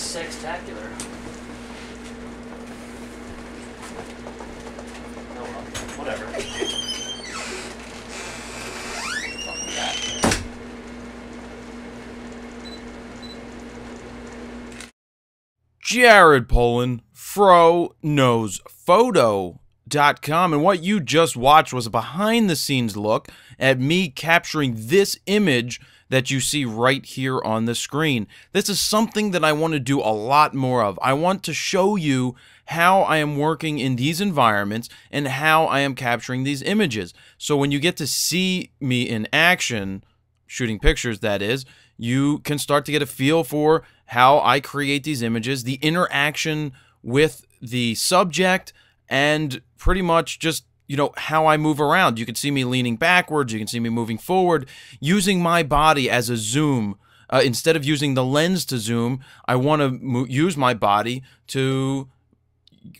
sextacular. Oh well, whatever. Fuck that. Jared Polin, FroKnowsPhoto.com, and what you just watched was a behind-the-scenes look at me capturing this image that you see right here on the screen. This is something that I want to do a lot more of. I want to show you how I am working in these environments and how I am capturing these images. So when you get to see me in action, shooting pictures that is, you can start to get a feel for how I create these images, the interaction with the subject, and pretty much just, you know, how I move around. You can see me leaning backwards, you can see me moving forward, using my body as a zoom. Instead of using the lens to zoom, I want to use my body to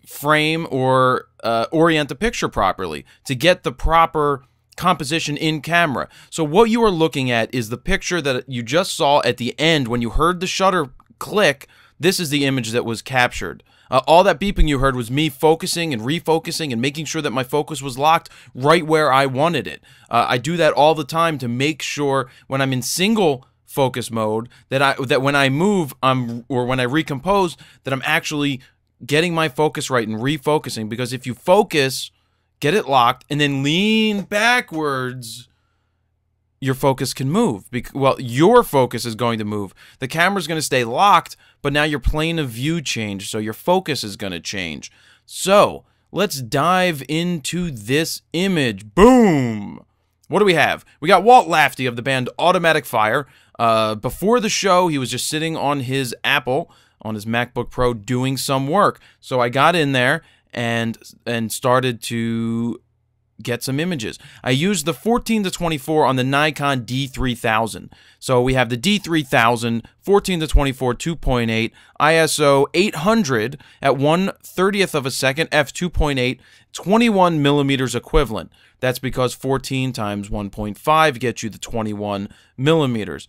frame or orient the picture properly, to get the proper composition in camera. So what you are looking at is the picture that you just saw at the end when you heard the shutter click. This is the image that was captured. All that beeping you heard was me focusing and refocusing and making sure that my focus was locked right where I wanted it. I do that all the time to make sure when I'm in single focus mode that when I move or when I recompose that I'm actually getting my focus right and refocusing, because if you focus, get it locked, and then lean backwards, your focus can move. Well, your focus is going to move. The camera's going to stay locked, but now your plane of view changed, so your focus is going to change. So, let's dive into this image. Boom! What do we have? We got Walt Lafty of the band Automatic Fire. Before the show, he was just sitting on his Apple, on his MacBook Pro, doing some work. So I got in there and started to get some images. I used the 14-24 on the Nikon D3000. So we have the D3000, 14-24, 2.8, ISO 800 at 1/30th of a second, f2.8, 21 millimeters equivalent. That's because 14 times 1.5 gets you the 21 millimeters.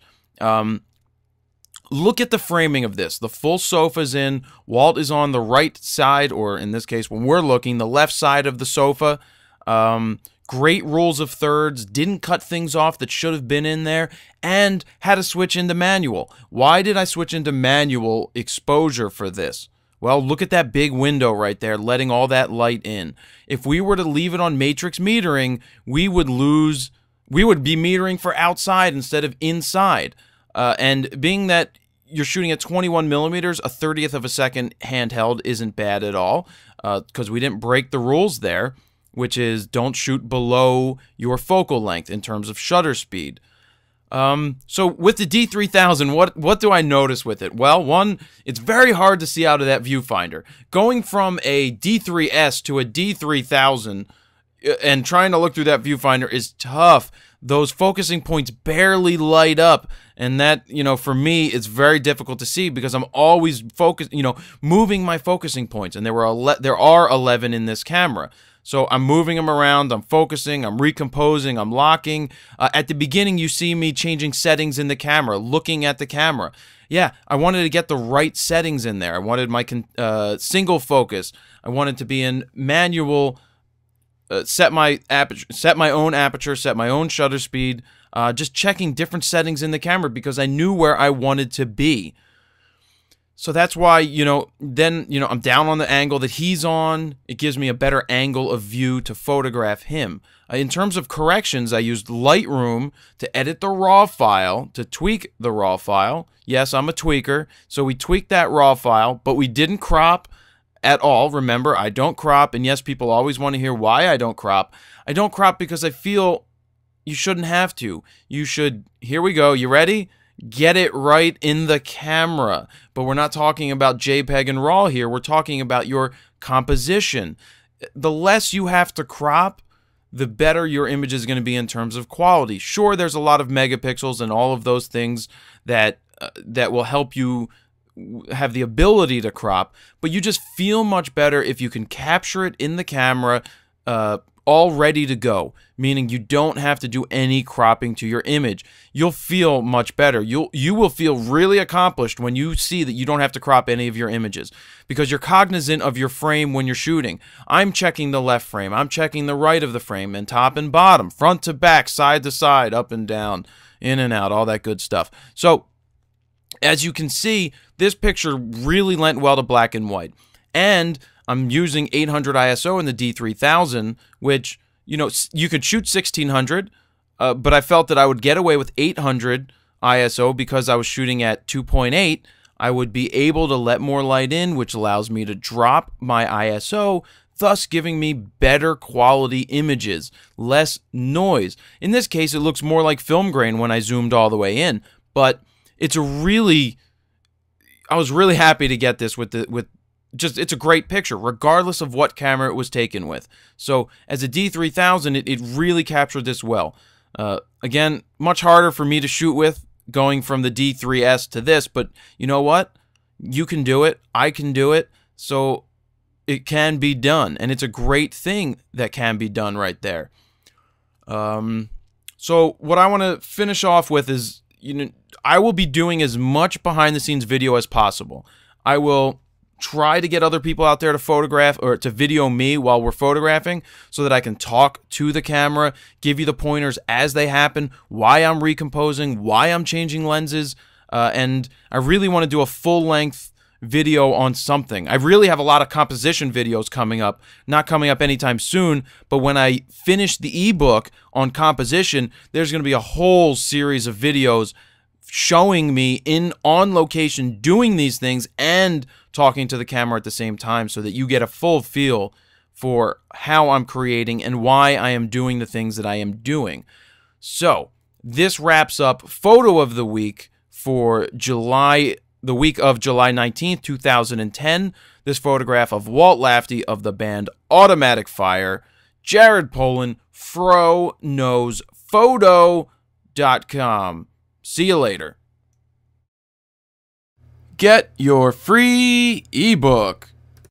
Look at the framing of this. The full sofa's in. Walt is on the right side, or in this case, when we're looking, the left side of the sofa. Great rules of thirds, didn't cut things off that should have been in there, and had to switch into manual. Why did I switch into manual exposure for this? Well, look at that big window right there, letting all that light in. If we were to leave it on matrix metering, we would be metering for outside instead of inside. And being that you're shooting at 21 millimeters, a 30th of a second handheld isn't bad at all, because we didn't break the rules there, which is don't shoot below your focal length in terms of shutter speed. So with the D3000, what do I notice with it? Well, one, it's very hard to see out of that viewfinder. Going from a D3S to a D3000 and trying to look through that viewfinder is tough. Those focusing points barely light up, and that, you know, for me, it's very difficult to see because I'm always focused, you know, moving my focusing points, and there are 11 in this camera. So I'm moving them around, I'm focusing, I'm recomposing, I'm locking. At the beginning, you see me changing settings in the camera, looking at the camera. Yeah, I wanted to get the right settings in there. I wanted my single focus. I wanted to be in manual. Set my own aperture, set my own shutter speed, just checking different settings in the camera because I knew where I wanted to be. So that's why, then, I'm down on the angle that he's on. It gives me a better angle of view to photograph him. In terms of corrections, I used Lightroom to edit the RAW file, to tweak the RAW file. Yes, I'm a tweaker, so we tweaked that RAW file, but we didn't crop at all. Remember, I don't crop, and yes, people always want to hear why I don't crop. I don't crop because I feel you shouldn't have to. You should, here we go, you ready? Get it right in the camera. But we're not talking about JPEG and RAW here. We're talking about your composition. The less you have to crop, the better your image is going to be in terms of quality. Sure, there's a lot of megapixels and all of those things that will help you have the ability to crop, but you just feel much better if you can capture it in the camera, all ready to go, meaning you don't have to do any cropping to your image. You'll feel much better. You will feel really accomplished when you see that you don't have to crop any of your images, because you're cognizant of your frame when you're shooting. I'm checking the left frame, I'm checking the right of the frame, and top and bottom, front to back, side to side, up and down, in and out, all that good stuff. So as you can see, this picture really lent well to black and white. And I'm using 800 ISO in the D3000, which, you know, you could shoot 1600, but I felt that I would get away with 800 ISO because I was shooting at 2.8. I would be able to let more light in, which allows me to drop my ISO, thus giving me better quality images, less noise. In this case, it looks more like film grain when I zoomed all the way in, but it's a really, I was really happy to get this it's a great picture, regardless of what camera it was taken with. So as a D3000, it really captured this well. Again, much harder for me to shoot with going from the D3S to this, but you know what? You can do it. I can do it. So it can be done, and it's a great thing that can be done right there. So what I want to finish off with is, you know, I will be doing as much behind-the-scenes video as possible. I will try to get other people out there to photograph or to video me while we're photographing so that I can talk to the camera, give you the pointers as they happen, why I'm recomposing, why I'm changing lenses, and I really want to do a full-length video on something. I really have a lot of composition videos coming up, not coming up anytime soon, but when I finish the ebook on composition, there's going to be a whole series of videos showing me on location doing these things and talking to the camera at the same time, so that you get a full feel for how I'm creating and why I am doing the things that I am doing. So this wraps up photo of the week for the week of July 19th, 2010. This photograph of Walt Lafty of the band Automatic Fire, Jared Polin, FroKnowsPhoto.com. See you later. Get your free ebook